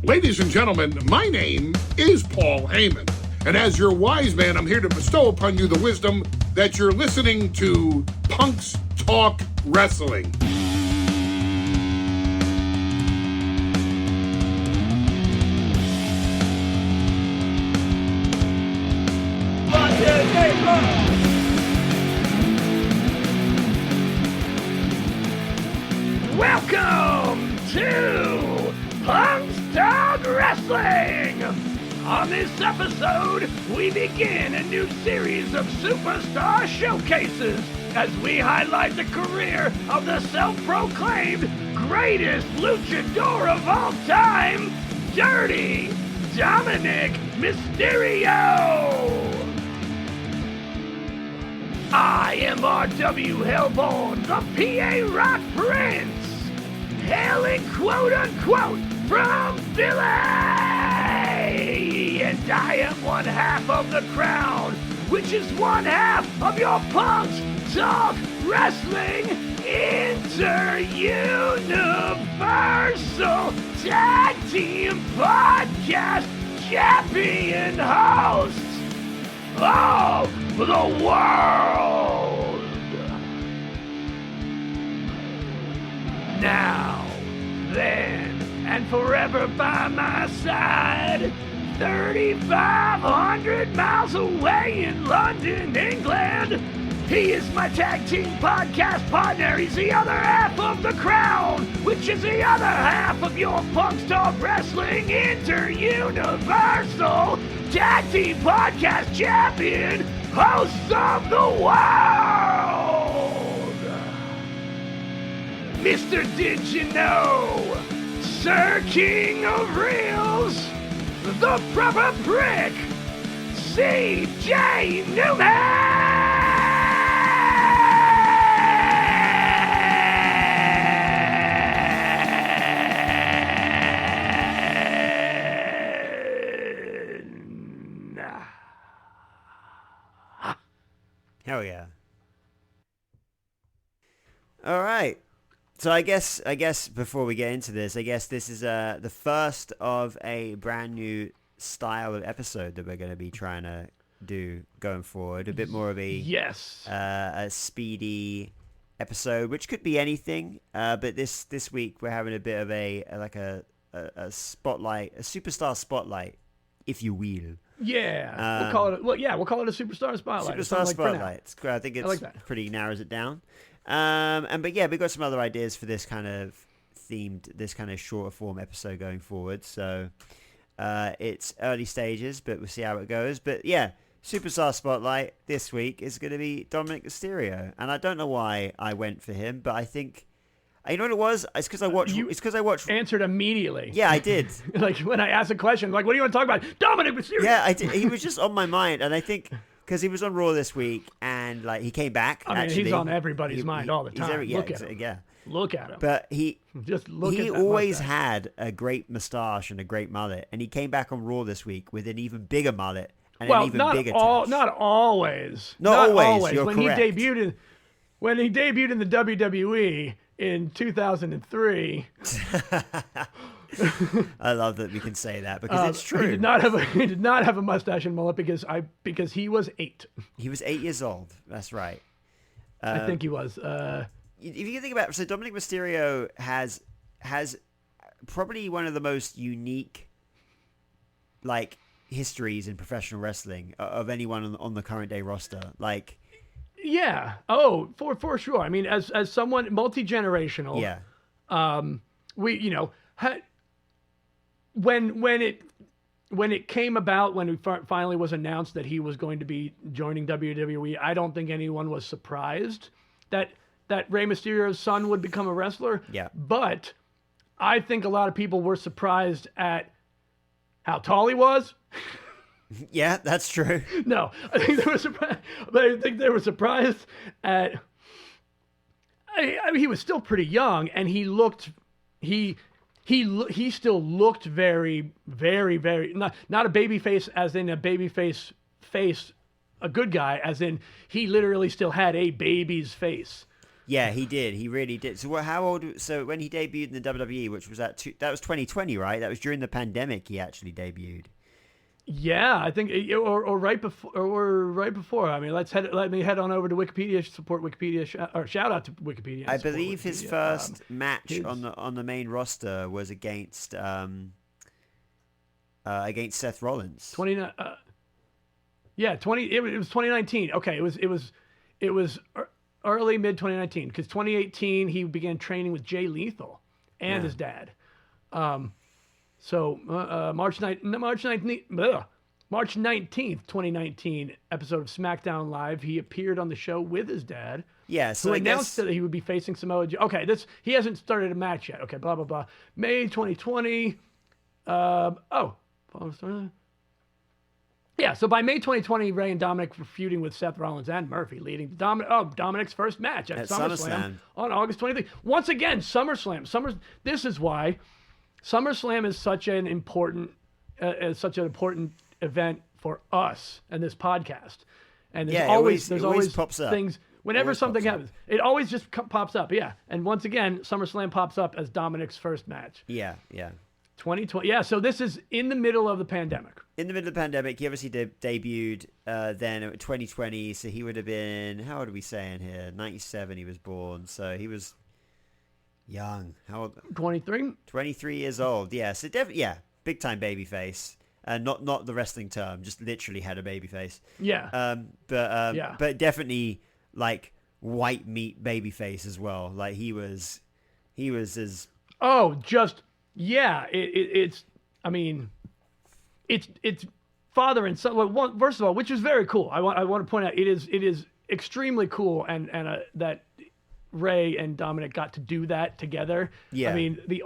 Ladies and gentlemen, my name is Paul Heyman, and as your wise man, I'm here to bestow upon you the wisdom that you're listening to Punks Talk Wrestling. Welcome to Punks Talk Wrestling! On this episode, we begin a new series of superstar showcases as we highlight the career of the self-proclaimed greatest luchador of all time, Dirty Dominik Mysterio! I am RW Hellborn, the PA Rock Prince, hailing quote-unquote from Philly! And I am one half of the crowd, which is one half of your Punks Talk Wrestling Inter-Universal Tag Team Podcast Champion host of the world. Now, then, and forever by my side, 3,500 miles away in London, England, he is my tag team podcast partner. He's the other half of the crown, which is the other half of your Punks Talk Wrestling Inter-Universal Tag Team Podcast Champion, host of the world, Mr. Did You Know, Sir King of Reels, the proper prick, C.J. Newman! Hell yeah. All right. So I guess before we get into this, I guess this is the first of a brand new style of episode that we're going to be trying to do going forward. A bit more of a speedy episode, which could be anything. But this week we're having a bit of a spotlight, a superstar spotlight, if you will. Yeah, we'll call it a superstar spotlight. Superstar spotlight. I think it's pretty narrows it down. But yeah, we've got some other ideas for this kind of shorter form episode going forward. So it's early stages, but we'll see how it goes. But yeah, superstar spotlight this week is going to be Dominik Mysterio, and I don't know why I went for him, but I think. You know what it was? It's because I watched. Answered immediately. Yeah, I did. Like when I asked a question, like, "What do you want to talk about?" Dominik Mysterio. Yeah, I did. He was just on my mind, and I think because he was on Raw this week, and like he came back. I mean, he's on everybody's mind all the time. Look at him. Yeah. Look at him. But he always had a great mustache and a great mullet, and he came back on Raw this week with an even bigger mullet and an even bigger tush. Not always. Not always. You're when correct. He debuted in the WWE. In 2003. I love that we can say that because it's true. He did not have a mustache and mullet because he was 8. He was 8 years old. That's right. I think he was. If you think about it, so Dominik Mysterio has probably one of the most unique like histories in professional wrestling of anyone on the current day roster. Like. Yeah. Oh, for sure. I mean, as someone multi-generational. Yeah. We when it came about, when it finally was announced that he was going to be joining WWE, I don't think anyone was surprised that Rey Mysterio's son would become a wrestler. Yeah. But I think a lot of people were surprised at how tall he was. Yeah, that's true. No, I think they were surprised. But I think they were surprised at. I mean, he was still pretty young, and he looked. He still looked very, very, very not a baby face as in a baby face, a good guy as in he literally still had a baby's face. Yeah, he did. He really did. So how old? So when he debuted in the WWE, which was that was 2020, right? That was during the pandemic. He actually debuted. Yeah, I think, or right before, or right before. I mean, let me head on over to Wikipedia, support Wikipedia, or shout out to Wikipedia. I believe his first match on the main roster was against Seth Rollins. 29. Yeah, 20. It was 2019. Okay, it was early mid 2019 because 2018 he began training with Jay Lethal and his dad. So March 19th, 2019 episode of SmackDown Live, he appeared on the show with his dad. Yeah, so who announced that he would be facing Samoa Joe. Okay, he hasn't started a match yet. Okay, blah blah blah. May 2020. Yeah, so by May 2020, Ray and Dominik were feuding with Seth Rollins and Murphy, leading to Dominik's first match at SummerSlam on August 23. Once again, SummerSlam. This is why SummerSlam is such an important event for us and this podcast. And there's always pops up. Things whenever something happens. It always just pops up. Yeah, and once again, SummerSlam pops up as Dominik's first match. Yeah. 2020. Yeah, so this is in the middle of the pandemic. In the middle of the pandemic, he obviously debuted then in 2020, so he would have been, how old are we saying here? 97 he was born, so he was young. How old? 23? 23 years old, yeah. So big time babyface. Not the wrestling term, just literally had a babyface. Yeah. But definitely like white meat babyface as well. Like he was as... Oh, just... Yeah, it's father and son. Well, first of all, which is very cool. I want to point out it is extremely cool, and that Ray and Dominik got to do that together. Yeah, I mean the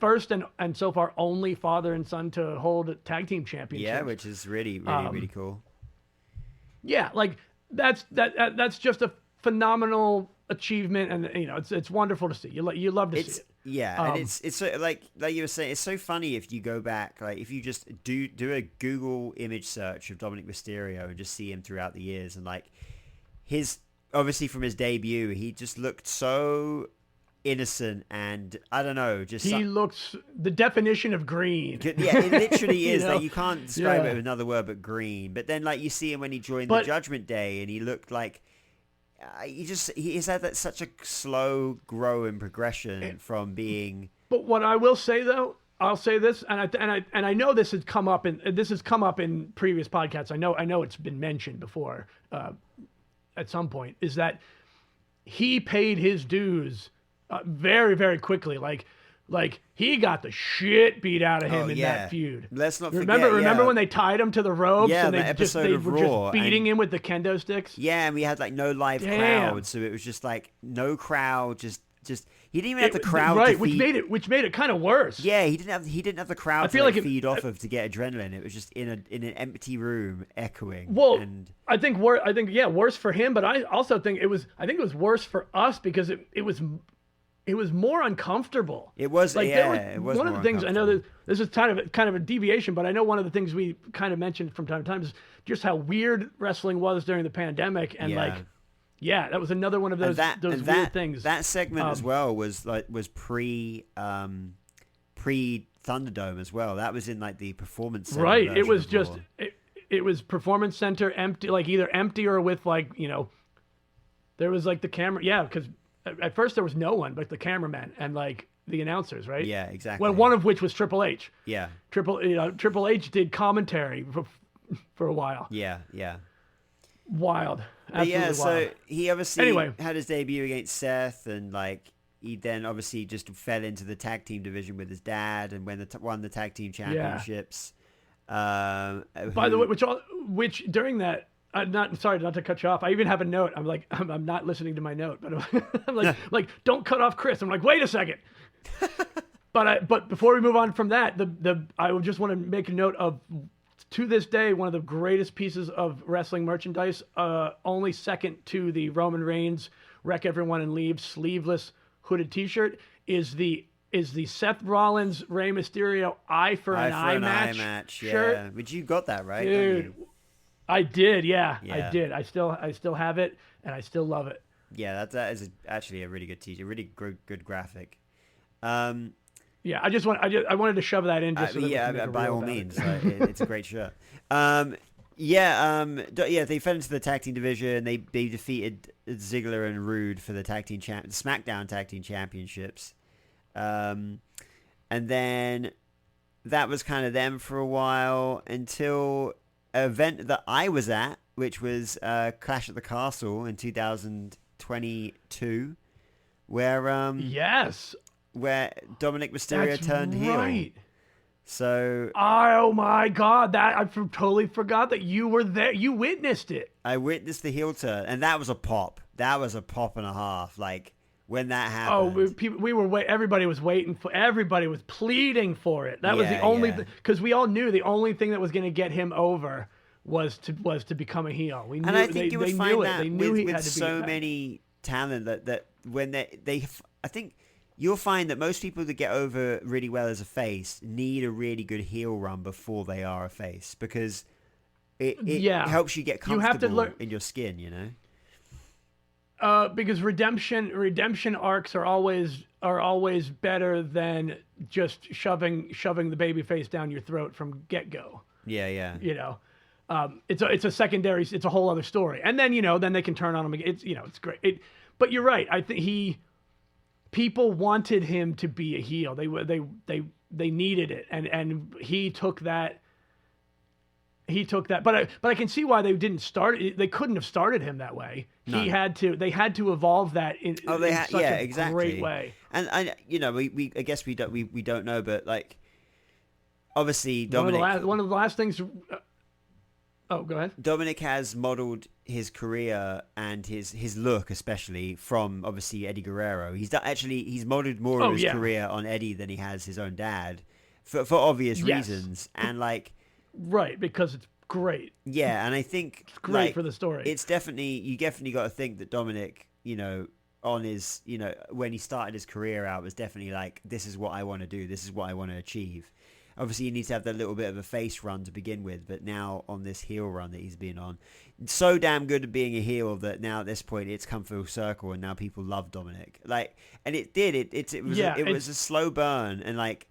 first and so far only father and son to hold a tag team championship. Yeah, which is really cool. Yeah, like that's just a phenomenal achievement, and it's wonderful to see. You love to see it. Yeah, and it's so, like you were saying, it's so funny if you go back, like if you just do a Google image search of Dominik Mysterio and just see him throughout the years, and like his obviously from his debut, he just looked so innocent, and I don't know, he looks the definition of green. Yeah, it literally is. Like you can't describe it with another word but green. But then like you see him when he joined the Judgment Day, and he looked like. He's had that such a slow grow and progression from being. But what I will say though, I'll say this, and I know this has come up in previous podcasts. I know it's been mentioned before at some point. Is that he paid his dues very very quickly. Like he got the shit beat out of him in that feud. Let's not remember when they tied him to the ropes and they were Raw just beating him with the kendo sticks. Yeah, and we had like no live crowd, so it was just like no crowd. Just he didn't even have the crowd, right? To which made it kind of worse. Yeah, he didn't have the crowd to feed off of to get adrenaline. It was just in an empty room echoing. Well, I think worse for him, but I also think it was worse for us because it was more uncomfortable. It was, like, it was one of the things I know that this is kind of a deviation, but I know one of the things we kind of mentioned from time to time is just how weird wrestling was during the pandemic, and that was another one of those weird things. That segment as well was pre Thunderdome as well. That was in like the Performance Center. Right. It was just it was Performance Center empty, like either empty or with like there was like the camera. Yeah, because. At first, there was no one but the cameraman and like the announcers, right? Yeah, exactly. Well, one of which was Triple H. Yeah. Triple H did commentary for a while. Yeah. Wild. Absolutely wild. So he obviously had his debut against Seth, and like he then obviously just fell into the tag team division with his dad, and won the tag team championships. By the way, which during that. Sorry not to cut you off. I even have a note. I'm like, I'm not listening to my note, but I'm like, don't cut off Chris. I'm like, wait a second. But before we move on from that, I would just want to make a note of, to this day, one of the greatest pieces of wrestling merchandise, only second to the Roman Reigns Wreck Everyone and Leave sleeveless hooded T-shirt, is the Seth Rollins Rey Mysterio Eye for an Eye match shirt. Yeah, but you got that right, dude. I did, yeah. I did. I still have it, and I still love it. Yeah, that is actually a really good teaser, really good graphic. Yeah, I wanted to shove that in just so that we yeah, can make a by reel all about means, it. it's a great shirt. They fell into the tag team division. They defeated Ziggler and Rude for the SmackDown tag team championships. And then that was kind of them for a while until an event that I was at, which was Clash at the Castle in 2022, where Yes, where Dominik Mysterio that's turned heel. right. So Oh my God! Totally forgot that you were there. You witnessed it. I witnessed the heel turn, and that was a pop. That was a pop and a half. Like when that Oh, happened. everybody was waiting for. Everybody was pleading for it. That was the only because we all knew the only thing that was going to get him over was to become a heel. We knew, and I think you would find that They knew he with had to so be many talent that when I think you'll find that most people that get over really well as a face need a really good heel run before they are a face, because it helps you get comfortable in your skin, you know. Because redemption arcs are always better than just shoving the baby face down your throat from get go. Yeah. You know, it's a secondary. It's a whole other story. And then then they can turn on him again. It's great. But you're right. I think people wanted him to be a heel. They needed it, and he took that. But I can see why they didn't start. They couldn't have started him that way. No. They had to evolve that in such a great way. And we I guess we don't know, but like obviously Dominik. One of the last things. Oh, go ahead. Dominik has modeled his career and his look, especially from obviously Eddie Guerrero. He's modeled more of his career on Eddie than he has his own dad, for obvious reasons. And like, right, because it's great. Yeah, and I think it's great for the story. You definitely got to think that Dominik, on his, when he started his career out, was definitely like, this is what I want to do. This is what I want to achieve. Obviously, he needs to have that little bit of a face run to begin with, but now on this heel run that he's been on, so damn good at being a heel that now at this point it's come full circle, and now people love Dominik. Like, and it did. It was a slow burn, and like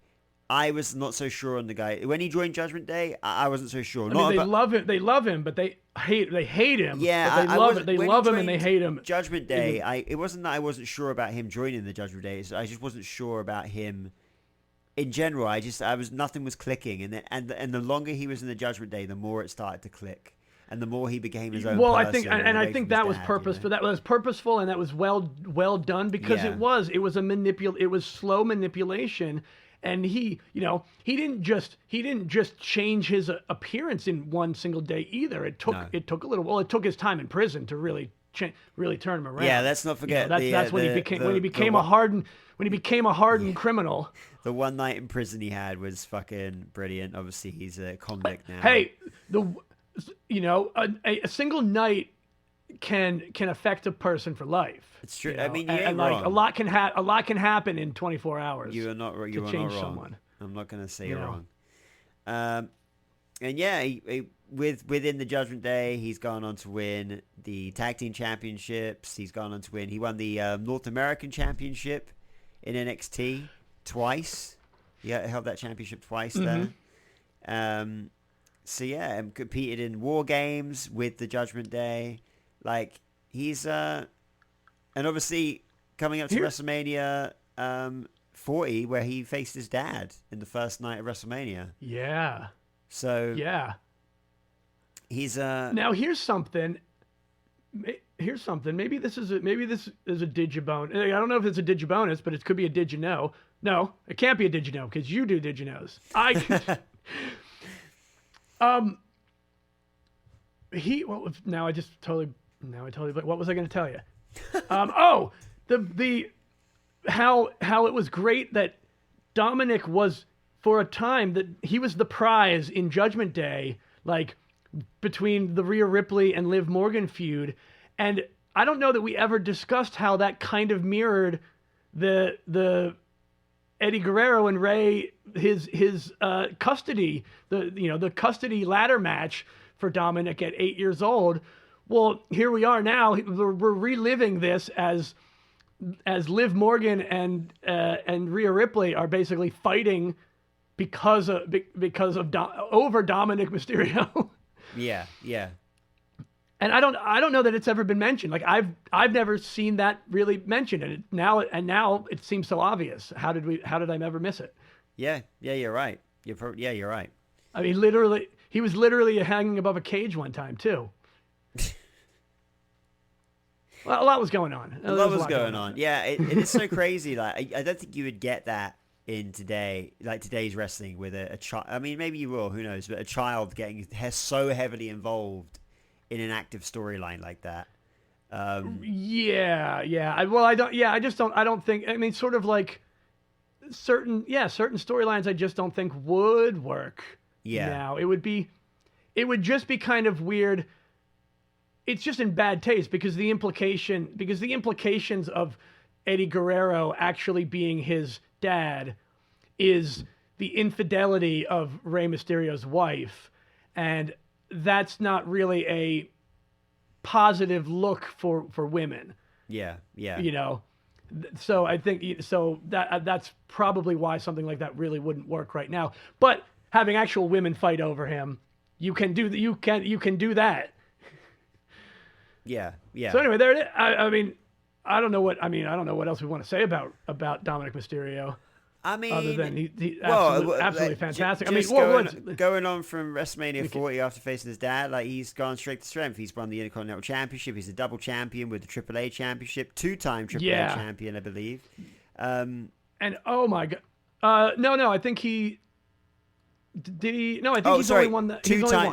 I was not so sure on the guy when he joined Judgment Day. I wasn't so sure. They love him. They love him, but they hate him. Yeah, but they love him and they hate him. Judgment Day. It wasn't that I wasn't sure about him joining the Judgment Day. I just wasn't sure about him. In general, nothing was clicking, and the longer he was in the Judgment Day, the more it started to click, and the more he became his own. Well, person I think that was purposeful. That was purposeful, and that was well done because it was slow manipulation, and he didn't just change his appearance in one single day either. It took a little. Well, it took his time in prison to really turn him around. Yeah, let's not forget. That's when he became a hardened criminal. The one night in prison he had was fucking brilliant. Obviously, he's a convict now. Hey, a single night can affect a person for life. It's true. I mean, you ain't and wrong. like a lot can happen in 24 hours. You are not wrong. Someone. I'm not going to say you're wrong. And yeah, within the Judgment Day, he's gone on to win the Tag Team Championships. He won the North American Championship in NXT twice. He held that championship twice there. So yeah, competed in War Games with the Judgment Day. Like he's and obviously coming up to WrestleMania 40, where he faced his dad in the first night of WrestleMania. Yeah. So yeah. He's Now here's something. Maybe this is a digibone. I don't know if it's a digibonus, but it could be a did you know. No, it can't be a did you know because you do did you knows. I totally. What was I going to tell you? How it was great that Dominik was for a time that he was the prize in Judgment Day, like between the Rhea Ripley and Liv Morgan feud, and I don't know that we ever discussed how that kind of mirrored the Eddie Guerrero and Ray his custody the custody ladder match for Dominik at 8 years old, Well, here we are now. We're reliving this as Liv Morgan and Rhea Ripley are basically fighting because of over Dominik Mysterio. Yeah, yeah. And I don't know that it's ever been mentioned. Like I've never seen that really mentioned, and now it seems so obvious. How did I never miss it? Yeah, you're right. You're right. I mean, he was literally hanging above a cage one time too. Well, a lot was going on. A lot was going on. Yeah, it is so crazy. Like I don't think you would get that in today's wrestling with a child. I mean, maybe you will. Who knows? But a child getting so heavily involved in an active storyline like that. Yeah. I don't think. I mean, sort of like certain storylines. I just don't think would work. Yeah. Now it would just be kind of weird. It's just in bad taste because the implications of Eddie Guerrero actually being his dad is the infidelity of Rey Mysterio's wife, and that's not really a positive look for women. Yeah. You know, so I think that's probably why something like that really wouldn't work right now. But having actual women fight over him, you can do that. Yeah. So anyway, there it is. I mean, I don't know what else we want to say about Dominik Mysterio. I mean, other than he absolutely fantastic. Going on from WrestleMania 40 after facing his dad, like he's gone straight to strength. He's won the Intercontinental Championship. He's a double champion with the AAA Championship, 2-time AAA champion, I believe. And oh my god, no, I think he did he. No, I think he's only won the two-time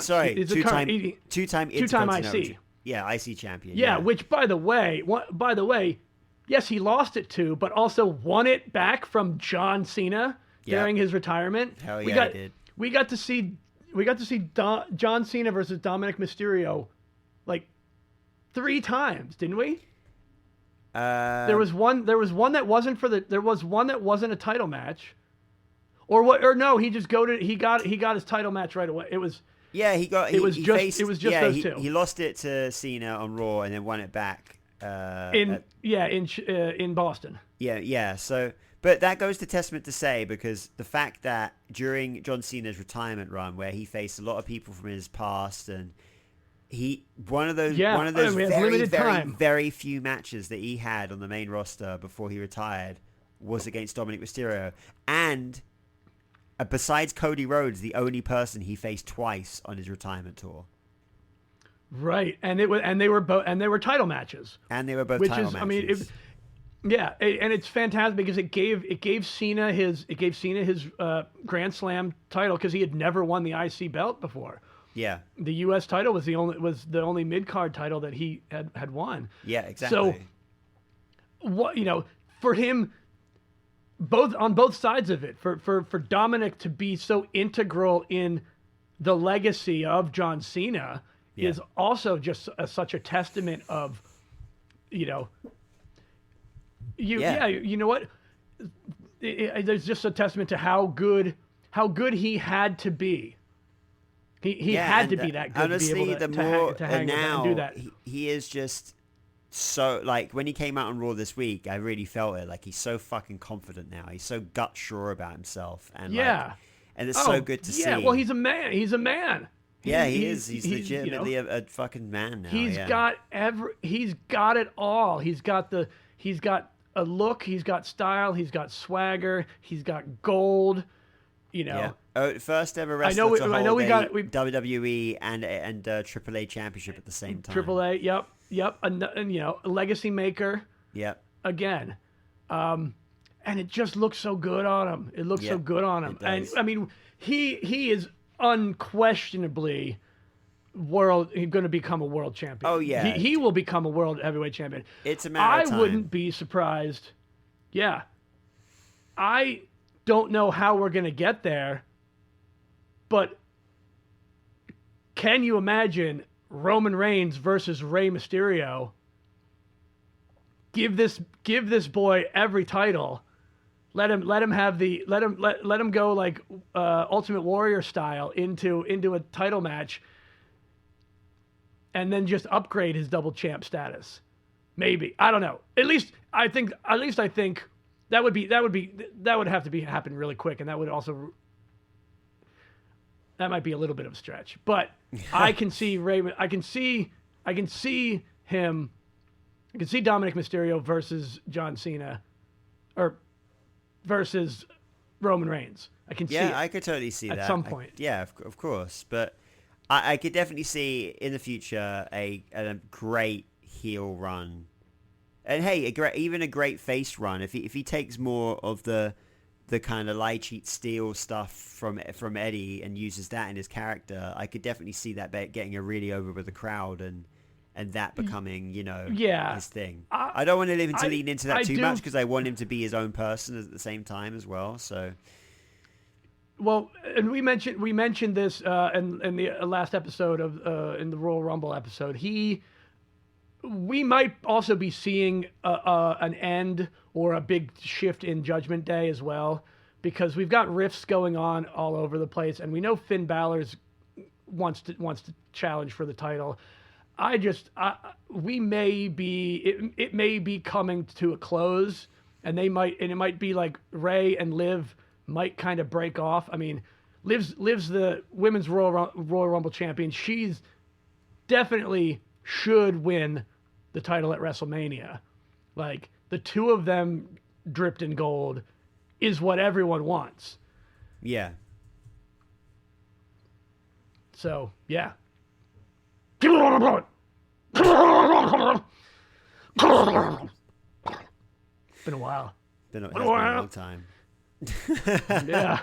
IC. Yeah, IC champion. Yeah, which by the way, yes, he lost it to, but also won it back from John Cena during his retirement. Hell yeah, he did. We got to see John Cena versus Dominik Mysterio like 3 times, didn't we? There was one that wasn't a title match. Or no, he got his title match right away. It was those two. He lost it to Cena on Raw and then won it back in Boston. Yeah. So, but that goes to testament to say, because the fact that during John Cena's retirement run, where he faced a lot of people from his past, and one of those very few matches that he had on the main roster before he retired was against Dominik Mysterio, and besides Cody Rhodes, the only person he faced twice on his retirement tour. Right, and they were title matches. And they were both title matches. I mean, and it's fantastic because it gave Cena his Grand Slam title, because he had never won the IC belt before. Yeah, the U.S. title was the only mid-card title that he had won. Yeah, exactly. So, for him, on both sides of it, for Dominik to be so integral in the legacy of John Cena is also just such a testament of, you know what? There's just a testament to how good he had to be. He had to be that good honestly, to be able to hang now, and do that. He is just so, like, when he came out on Raw this week, I really felt it. Like, he's so fucking confident now. He's so gut sure about himself, and and it's so good to see. Yeah, well, he's a man. He's legitimately a fucking man now. He's got it all. He's got a look. He's got style. He's got swagger. He's got gold. First ever wrestler to hold WWE and AAA championship at the same time. AAA, yep, and a legacy maker. Yep. Again, and it just looks so good on him. It looks so good on him, and I mean, he is unquestionably going to become a world champion. Oh yeah, he will become a world heavyweight champion. It's a matter of time. I wouldn't be surprised. Yeah, I don't know how we're going to get there, but can you imagine Roman Reigns versus Rey Mysterio? Give this boy every title. Let him go like Ultimate Warrior style into a title match. and then just upgrade his double champ status. Maybe. I don't know. At least I think that would have to happen really quick, and that might be a little bit of a stretch. But I can see Dominik Mysterio versus John Cena, or versus Roman Reigns. I can see it I could totally see that at some point. Of course. But I could definitely see in the future a great heel run. And hey, even a great face run. If he takes more of the kind of lie, cheat, steal stuff from Eddie and uses that in his character, I could definitely see that getting a really over with the crowd and that becoming, his thing. I don't want to lean into that too much because I want him to be his own person at the same time as well. So, well, and we mentioned this in the last episode of in the Royal Rumble episode. We might also be seeing an end or a big shift in Judgment Day as well, because we've got rifts going on all over the place, and we know Finn Balor's wants to challenge for the title. It may be coming to a close, and it might be like Rey and Liv might kind of break off. I mean, Liv's the women's Royal Rumble champion. She's definitely should win the title at WrestleMania. Like, the two of them dripped in gold is what everyone wants. Yeah. So, yeah. It's been a while. Been a long time. Yeah.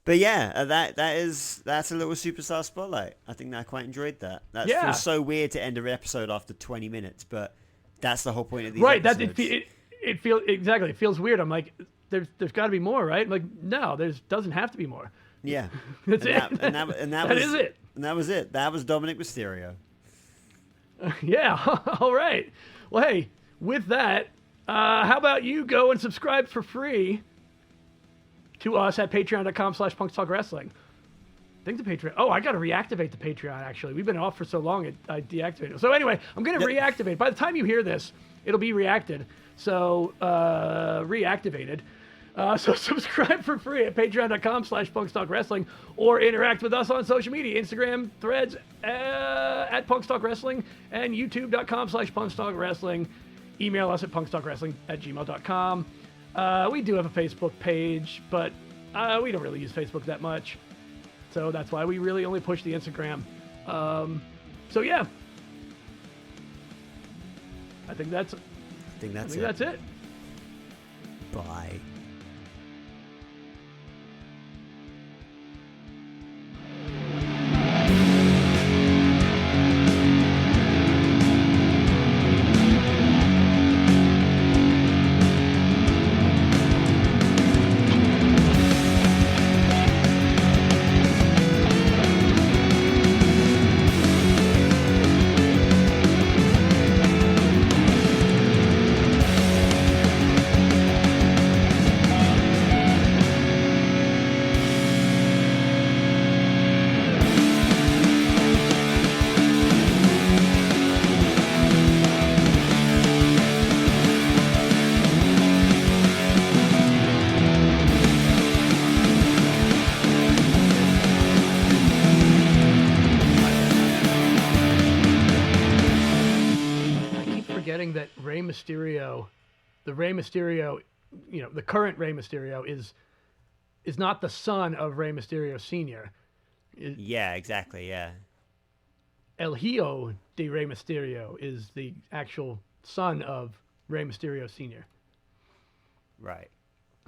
But yeah, that's a little superstar spotlight. I think I quite enjoyed that. That feels so weird to end an episode after 20 minutes, but that's the whole point of these episodes. It feels exactly. It feels weird. I'm like, there's got to be more, right? I'm like, no, doesn't have to be more. Yeah, that's it. That is it. And that was it. That was Dominik Mysterio. Yeah. All right. Well, hey, with that, how about you go and subscribe for free to us at patreon.com/punkstalkwrestling. I think the Patreon. Oh, I got to reactivate the Patreon, actually. We've been off for so long, I deactivated it. So anyway, I'm going to reactivate. By the time you hear this, it'll be reacted. So, reactivated. So subscribe for free at patreon.com/punkstalkwrestling, or interact with us on social media, Instagram, Threads, at punkstalkwrestling, and youtube.com/punkstalkwrestling. Email us at punkstalkwrestling@gmail.com. We do have a Facebook page, but we don't really use Facebook that much. So that's why we really only push the Instagram. So yeah. I think that's it. Bye. That the Rey Mysterio, the current Rey Mysterio is not the son of Rey Mysterio Sr. Yeah, exactly, yeah. El Hijo de Rey Mysterio is the actual son of Rey Mysterio Sr. Right.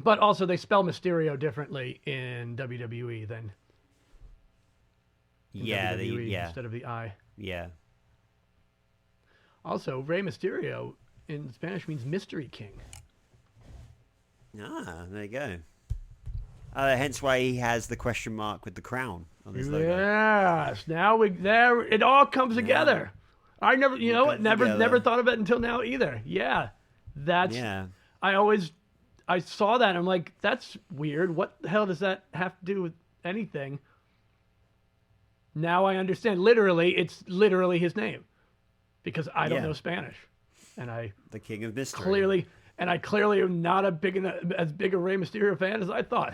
But also they spell Mysterio differently in WWE than WWE instead of the I. Yeah. Also, Rey Mysterio in Spanish means Mystery King. Ah, there you go. Hence why he has the question mark with the crown on his logo. Yes, now it all comes together. I never, never thought of it until now either. Yeah, I saw that and I'm like, that's weird. What the hell does that have to do with anything? Now I understand. Literally, it's literally his name, because I don't Yeah. know Spanish, and The King of Mystery. clearly am not as big a Rey Mysterio fan as I thought.